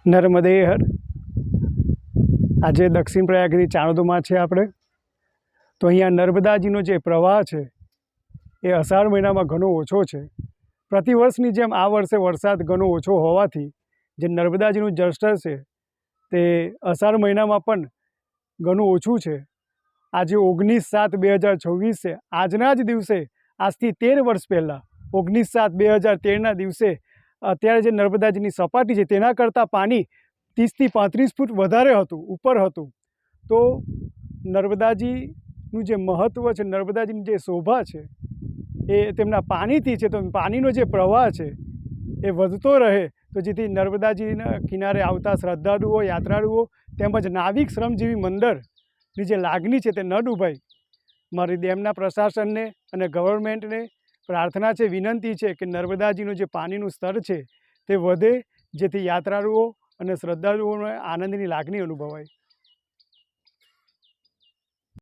નર્મદે હર. આજે દક્ષિણ પ્રયાગથી ચાણોદમાં છે આપણે. તો અહીંયા નર્મદાજીનો જે પ્રવાહ છે એ અષાઢ મહિનામાં ઘણો ઓછો છે. પ્રતિવર્ષની જેમ આ વર્ષે વરસાદ ઘણો ઓછો હોવાથી જે નર્મદાજીનું જળસ્તર છે તે અષાઢ મહિનામાં પણ ઘણું ઓછું છે. આજે 19/7/2026 છે. આજના જ દિવસે આજથી 13 વર્ષ પહેલાં 19/7/2013ના દિવસે અત્યારે જે નર્મદાજીની સપાટી છે તેના કરતાં પાણી 30થી 35 ફૂટ વધારે હતું, ઉપર હતું. તો નર્મદાજીનું જે મહત્ત્વ છે, નર્મદાજીની જે શોભા છે એ તેમના પાણીથી છે. તો પાણીનો જે પ્રવાહ છે એ વધતો રહે, તો જેથી નર્મદાજીના કિનારે આવતા શ્રદ્ધાળુઓ, યાત્રાળુઓ તેમજ નાવિક શ્રમજીવી મંડળની જે લાગણી છે તે ન ડૂબાય. મારી ડેમના પ્રશાસનને અને ગવર્મેન્ટને પ્રાર્થના છે, વિનંતી છે કે નર્મદાજીનું જે પાણીનું સ્તર છે તે વધે, જેથી યાત્રાળુઓ અને શ્રદ્ધાળુઓને આનંદની લાગણી અનુભવાય.